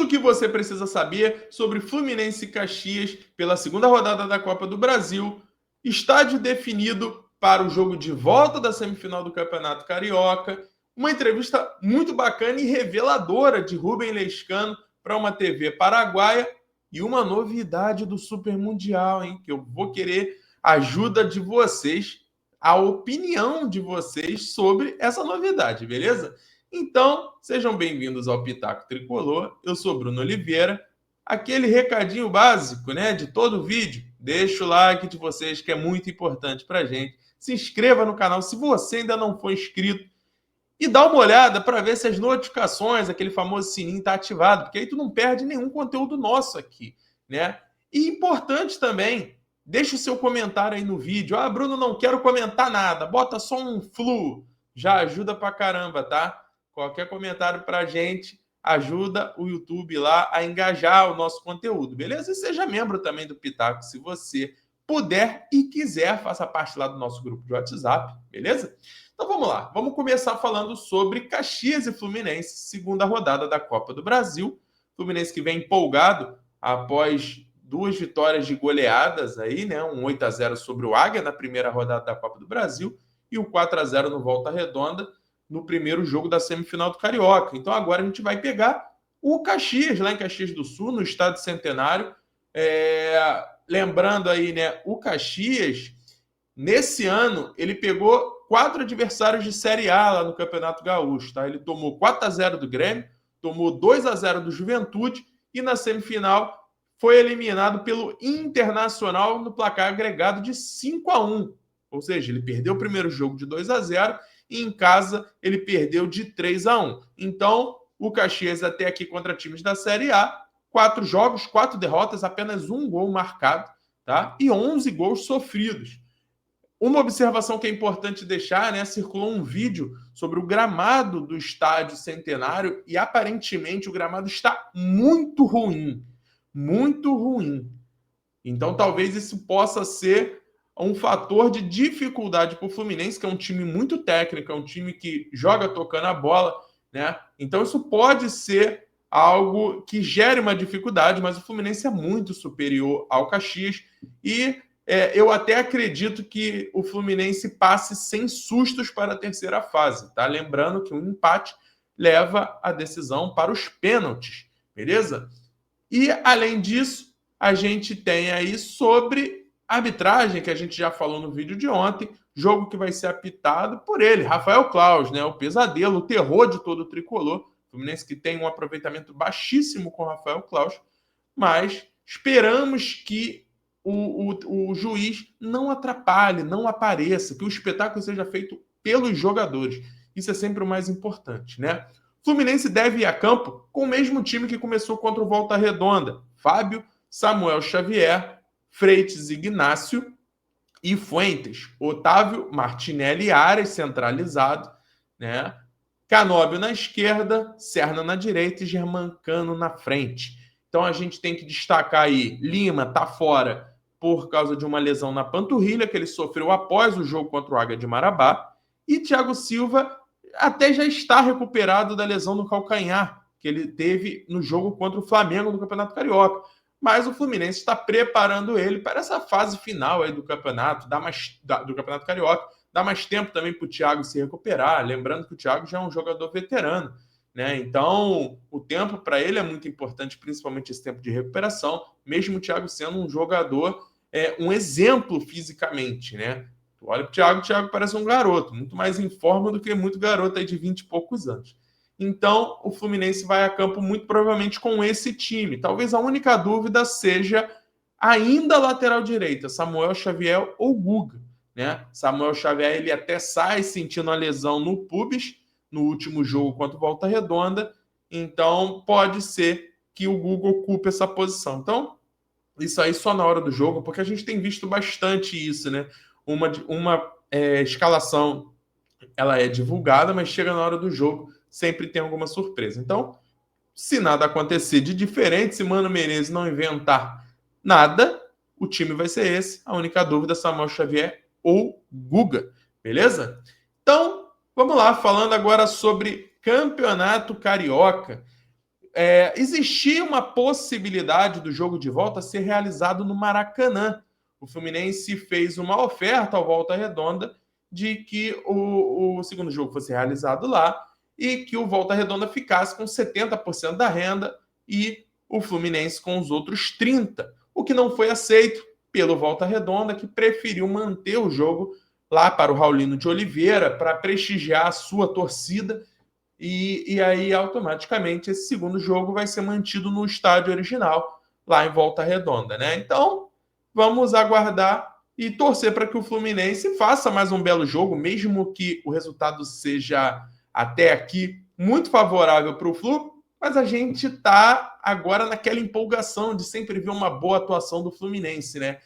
o que você precisa saber sobre Fluminense e Caxias pela segunda rodada da Copa do Brasil. Estádio definido para o jogo de volta da semifinal do Campeonato Carioca. Uma entrevista muito bacana e reveladora de Rubem Lescano para uma TV paraguaia. E uma novidade do Super Mundial, hein? Que eu vou querer a ajuda de vocês, a opinião de vocês sobre essa novidade, beleza? Então, sejam bem-vindos ao Pitaco Tricolor. Eu sou Bruno Oliveira. Aquele recadinho básico, né, de todo vídeo. Deixa o like de vocês, que é muito importante pra gente. Se inscreva no canal se você ainda não for inscrito. E dá uma olhada para ver se as notificações, aquele famoso sininho está ativado, porque aí tu não perde nenhum conteúdo nosso aqui, né? E importante também, deixa o seu comentário aí no vídeo. Ah, Bruno, não quero comentar nada, bota só um flu. Já ajuda pra caramba, tá? Qualquer comentário pra gente ajuda o YouTube lá a engajar o nosso conteúdo, beleza? E seja membro também do Pitaco, se você puder e quiser, faça parte lá do nosso grupo de WhatsApp, beleza? Então vamos lá, vamos começar falando sobre Caxias e Fluminense, segunda rodada da Copa do Brasil. Fluminense que vem empolgado após duas vitórias de goleadas aí, né? Um 8-0 sobre o Águia na primeira rodada da Copa do Brasil e um 4-0 no Volta Redonda no primeiro jogo da semifinal do Carioca. Então agora a gente vai pegar o Caxias, lá em Caxias do Sul, no Estádio Centenário. Lembrando aí, né? O Caxias, nesse ano, ele pegou 4 adversários de Série A lá no Campeonato Gaúcho, tá? Ele tomou 4-0 do Grêmio, tomou 2-0 do Juventude e na semifinal foi eliminado pelo Internacional no placar agregado de 5-1. Ou seja, ele perdeu o primeiro jogo de 2-0 e em casa ele perdeu de 3-1. Então, o Caxias até aqui contra times da Série A, 4 jogos, 4 derrotas, apenas um gol marcado, tá? E 11 gols sofridos. Uma observação que é importante deixar, né? Circulou um vídeo sobre o gramado do Estádio Centenário e aparentemente o gramado está muito ruim. Muito ruim. Então talvez isso possa ser um fator de dificuldade para o Fluminense, que é um time muito técnico, é um time que joga tocando a bola, né? Então isso pode ser algo que gere uma dificuldade, mas o Fluminense é muito superior ao Caxias e eu até acredito que o Fluminense passe sem sustos para a terceira fase, tá? Lembrando que um empate leva a decisão para os pênaltis, beleza? E, além disso, a gente tem aí sobre arbitragem, que a gente já falou no vídeo de ontem, jogo que vai ser apitado por ele, Rafael Claus, né? O pesadelo, o terror de todo o tricolor. O Fluminense que tem um aproveitamento baixíssimo com o Rafael Claus, mas esperamos que o juiz não atrapalhe, não apareça, que o espetáculo seja feito pelos jogadores. Isso é sempre o mais importante, né? Fluminense deve ir a campo com o mesmo time que começou contra o Volta Redonda. Fábio, Samuel Xavier, Freitas Ignácio e Fuentes. Otávio, Martinelli e Aras centralizado, né? Canóbio na esquerda, Serna na direita e Germancano na frente. Então a gente tem que destacar aí, Lima tá fora por causa de uma lesão na panturrilha que ele sofreu após o jogo contra o Águia de Marabá. E Thiago Silva até já está recuperado da lesão no calcanhar que ele teve no jogo contra o Flamengo no Campeonato Carioca. Mas o Fluminense está preparando ele para essa fase final aí do campeonato, do Campeonato Carioca. Dá mais tempo também para o Thiago se recuperar. Lembrando que o Thiago já é um jogador veterano, né? Então, o tempo para ele é muito importante, principalmente esse tempo de recuperação, mesmo o Thiago sendo um jogador, um exemplo fisicamente, né? Tu olha para o Thiago parece um garoto, muito mais em forma do que muito garoto aí de 20 e poucos anos. Então, o Fluminense vai a campo muito provavelmente com esse time. Talvez a única dúvida seja ainda a lateral direita, Samuel Xavier ou Guga, né? Samuel Xavier, ele até sai sentindo a lesão no pubis, no último jogo contra o Volta Redonda, então pode ser que o Guga ocupe essa posição. Então, isso aí só na hora do jogo, porque a gente tem visto bastante isso, né? Uma escalação, ela é divulgada, mas chega na hora do jogo, sempre tem alguma surpresa. Então, se nada acontecer de diferente, se Mano Menezes não inventar nada, o time vai ser esse. A única dúvida é Samuel Xavier ou Guga, beleza? Então, vamos lá, falando agora sobre Campeonato Carioca. existia uma possibilidade do jogo de volta ser realizado no Maracanã. O Fluminense fez uma oferta ao Volta Redonda de que o segundo jogo fosse realizado lá e que o Volta Redonda ficasse com 70% da renda e o Fluminense com os outros 30%, o que não foi aceito pelo Volta Redonda, que preferiu manter o jogo lá para o Raulino de Oliveira, para prestigiar a sua torcida, e aí automaticamente esse segundo jogo vai ser mantido no estádio original, lá em Volta Redonda, né? Então, vamos aguardar e torcer para que o Fluminense faça mais um belo jogo, mesmo que o resultado seja até aqui muito favorável para o Flu, mas a gente está agora naquela empolgação de sempre ver uma boa atuação do Fluminense, né?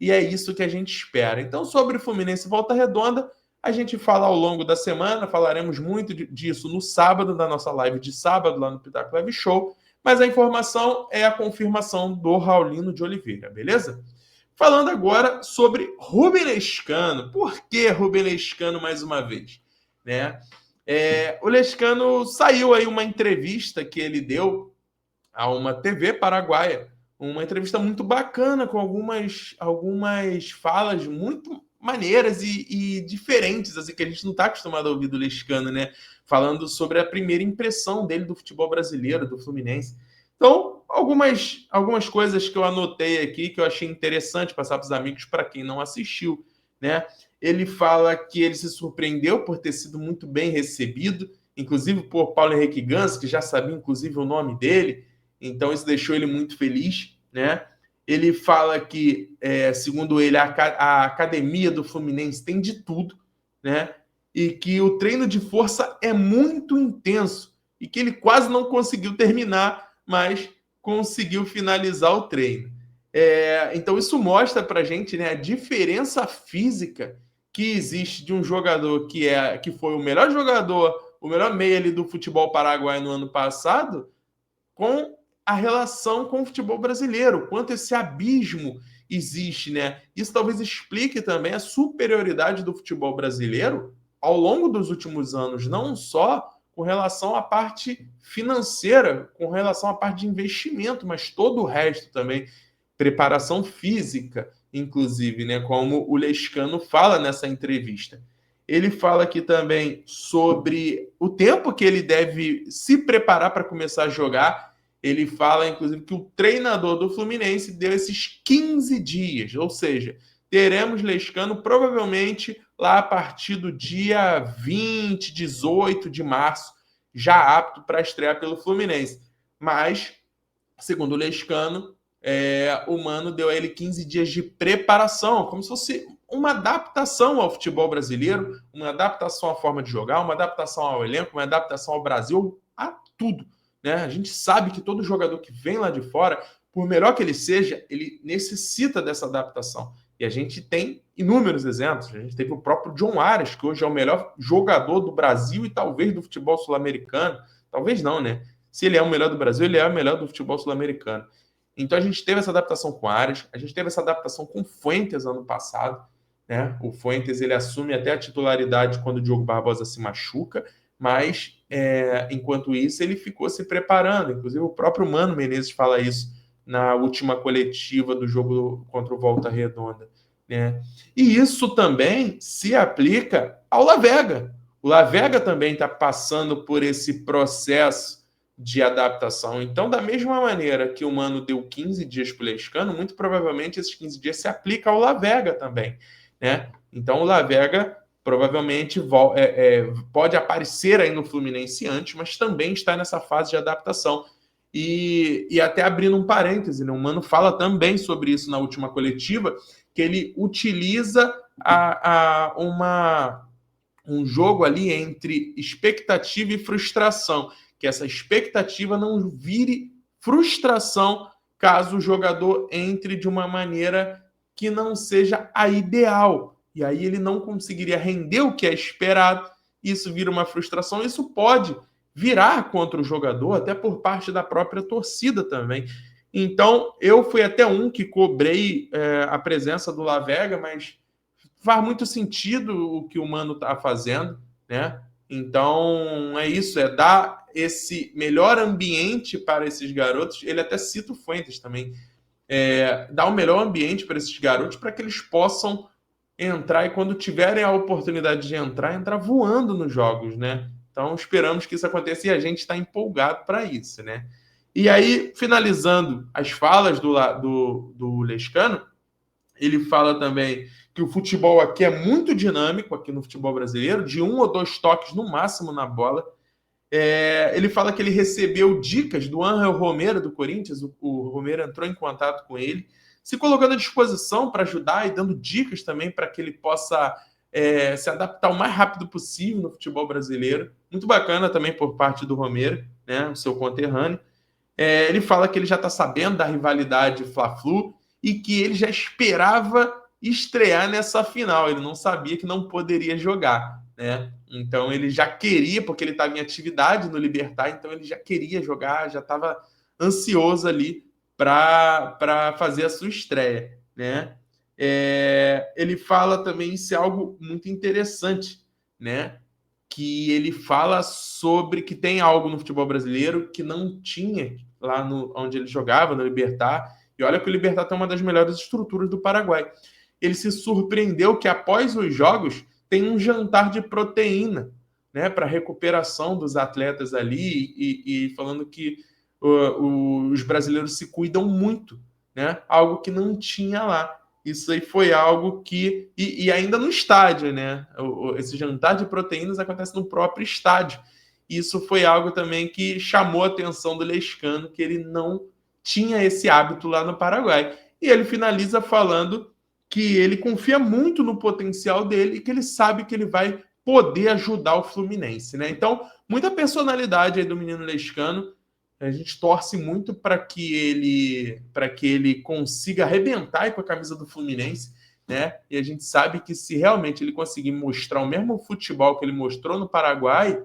E é isso que a gente espera. Então, sobre o Fluminense e Volta Redonda, a gente fala ao longo da semana, falaremos muito disso no sábado, na nossa live de sábado, lá no Pitaco Live Show, mas a informação é a confirmação do Raulino de Oliveira, beleza? Falando agora sobre Rubem Lescano. Por que Rubem Lescano mais uma vez? Né? O Lescano saiu aí uma entrevista que ele deu a uma TV paraguaia, uma entrevista muito bacana, com algumas falas muito maneiras e diferentes, assim, que a gente não está acostumado a ouvir do Lescano, né? Falando sobre a primeira impressão dele do futebol brasileiro, do Fluminense. Então, algumas coisas que eu anotei aqui, que eu achei interessante passar para os amigos, para quem não assistiu, né? Ele fala que ele se surpreendeu por ter sido muito bem recebido, inclusive por Paulo Henrique Ganso, que já sabia, inclusive, o nome dele, então isso deixou ele muito feliz, né? Ele fala que, segundo ele, a academia do Fluminense tem de tudo, né? E que o treino de força é muito intenso e que ele quase não conseguiu terminar, mas conseguiu finalizar o treino. Então isso mostra para a gente, né, a diferença física que existe de um jogador que foi o melhor jogador, o melhor meia ali do futebol paraguaio no ano passado, com a relação com o futebol brasileiro, quanto esse abismo existe, né? Isso talvez explique também a superioridade do futebol brasileiro ao longo dos últimos anos, não só com relação à parte financeira, com relação à parte de investimento, mas todo o resto também, preparação física, inclusive, né? Como o Lescano fala nessa entrevista. Ele fala aqui também sobre o tempo que ele deve se preparar para começar a jogar. Ele fala, inclusive, que o treinador do Fluminense deu esses 15 dias, ou seja, teremos Lescano provavelmente lá a partir do dia 20, 18 de março, já apto para estrear pelo Fluminense. Mas, segundo o Lescano, o Mano deu a ele 15 dias de preparação, como se fosse uma adaptação ao futebol brasileiro, uma adaptação à forma de jogar, uma adaptação ao elenco, uma adaptação ao Brasil, a tudo. Né? A gente sabe que todo jogador que vem lá de fora, por melhor que ele seja, ele necessita dessa adaptação. E a gente tem inúmeros exemplos. A gente teve o próprio John Arias, que hoje é o melhor jogador do Brasil e talvez do futebol sul-americano. Talvez não, né? Se ele é o melhor do Brasil, ele é o melhor do futebol sul-americano. Então a gente teve essa adaptação com Arias, a gente teve essa adaptação com Fuentes ano passado. Né? O Fuentes ele assume até a titularidade quando o Diogo Barbosa se machuca, mas enquanto isso ele ficou se preparando. Inclusive o próprio Mano Menezes fala isso na última coletiva do jogo contra o Volta Redonda. Né? E isso também se aplica ao Lavega. O Lavega também está passando por esse processo de adaptação. Então, da mesma maneira que o Mano deu 15 dias para o Lescano, muito provavelmente esses 15 dias se aplicam ao Lavega também. Né? Então, o Lavega provavelmente pode aparecer aí no Fluminense antes, mas também está nessa fase de adaptação. E até abrindo um parêntese, né? O Mano fala também sobre isso na última coletiva, que ele utiliza um jogo ali entre expectativa e frustração, que essa expectativa não vire frustração caso o jogador entre de uma maneira que não seja a ideal. E aí ele não conseguiria render o que é esperado, isso vira uma frustração, isso pode virar contra o jogador, até por parte da própria torcida também. Então, eu fui até um que cobrei a presença do Lavega, mas faz muito sentido o que o Mano está fazendo, né? Então, é isso, dar esse melhor ambiente para esses garotos. Ele até cita o Fuentes também. Dar um melhor ambiente para esses garotos para que eles possam entrar e quando tiverem a oportunidade de entrar voando nos jogos, né? Então esperamos que isso aconteça e a gente está empolgado para isso, né? E aí, finalizando as falas do Lescano, ele fala também que o futebol aqui é muito dinâmico, aqui no futebol brasileiro, de 1 ou 2 toques no máximo na bola. Ele fala que ele recebeu dicas do Ángel Romero, do Corinthians. O Romero entrou em contato com ele, se colocando à disposição para ajudar e dando dicas também para que ele possa se adaptar o mais rápido possível no futebol brasileiro. Muito bacana também por parte do Romero, né, o seu conterrâneo. Ele fala que ele já está sabendo da rivalidade Fla-Flu e que ele já esperava estrear nessa final. Ele não sabia que não poderia jogar, né? Então ele já queria, porque ele estava em atividade no Libertad, então ele já queria jogar, já estava ansioso ali para fazer a sua estreia, né? Ele fala também, isso é algo muito interessante, né? Que ele fala sobre que tem algo no futebol brasileiro que não tinha lá onde ele jogava, no Libertad. E olha que o Libertad tem uma das melhores estruturas do Paraguai. Ele se surpreendeu que após os jogos tem um jantar de proteína, né, para recuperação dos atletas ali e falando que os brasileiros se cuidam muito, né? Algo que não tinha lá. Isso aí foi algo que... E ainda no estádio, né? Esse jantar de proteínas acontece no próprio estádio. Isso foi algo também que chamou a atenção do Lescano, que ele não tinha esse hábito lá no Paraguai. E ele finaliza falando que ele confia muito no potencial dele e que ele sabe que ele vai poder ajudar o Fluminense, né? Então, muita personalidade aí do menino Lescano. A gente torce muito para que ele consiga arrebentar com a camisa do Fluminense, né? E a gente sabe que se realmente ele conseguir mostrar o mesmo futebol que ele mostrou no Paraguai,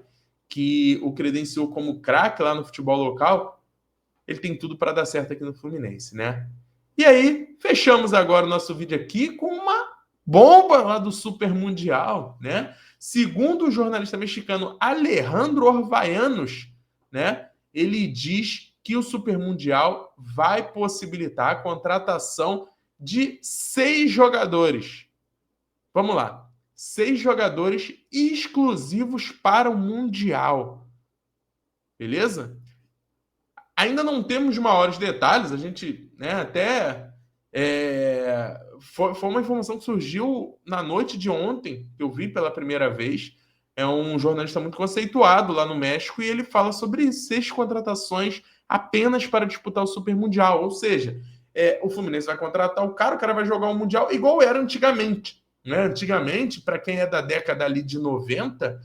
que o credenciou como craque lá no futebol local, ele tem tudo para dar certo aqui no Fluminense, né? E aí, fechamos agora o nosso vídeo aqui com uma bomba lá do Super Mundial, né? Segundo o jornalista mexicano Alejandro Orvallanos, né? Ele diz que o Super Mundial vai possibilitar a contratação de 6 jogadores. Vamos lá. 6 jogadores exclusivos para o Mundial. Beleza? Ainda não temos maiores detalhes. A gente, né, até... Foi uma informação que surgiu na noite de ontem, que eu vi pela primeira vez. É um jornalista muito conceituado lá no México e ele fala sobre isso, 6 contratações apenas para disputar o Super Mundial. Ou seja, o Fluminense vai contratar o cara vai jogar o Mundial igual era antigamente. Né? Antigamente, para quem é da década ali de 90,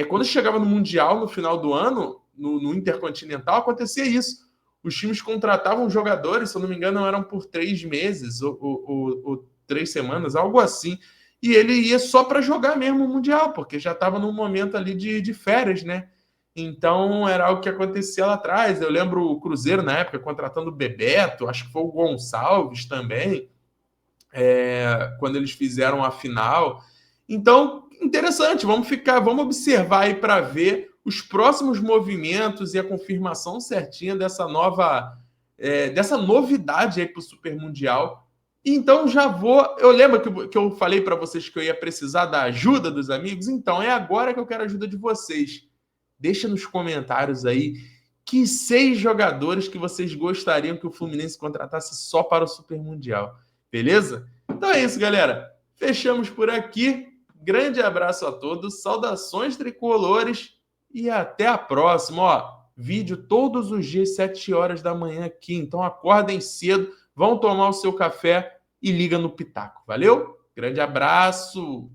quando chegava no Mundial no final do ano, no Intercontinental, acontecia isso. Os times contratavam jogadores, se eu não me engano, eram por 3 meses ou 3 semanas, algo assim. E ele ia só para jogar mesmo o Mundial, porque já estava num momento ali de férias, né? Então era algo que acontecia lá atrás. Eu lembro o Cruzeiro, na época, contratando o Bebeto, acho que foi o Gonçalves também, quando eles fizeram a final. Então, interessante, vamos observar aí para ver os próximos movimentos e a confirmação certinha dessa novidade aí para o Super Mundial. Então já vou... Eu lembro que eu falei para vocês que eu ia precisar da ajuda dos amigos? Então é agora que eu quero a ajuda de vocês. Deixa nos comentários aí que 6 jogadores que vocês gostariam que o Fluminense contratasse só para o Super Mundial. Beleza? Então é isso, galera. Fechamos por aqui. Grande abraço a todos. Saudações tricolores. E até a próxima. Ó, vídeo todos os dias, 7 horas da manhã aqui. Então acordem cedo, vão tomar o seu café e liga no Pitaco. Valeu? Grande abraço!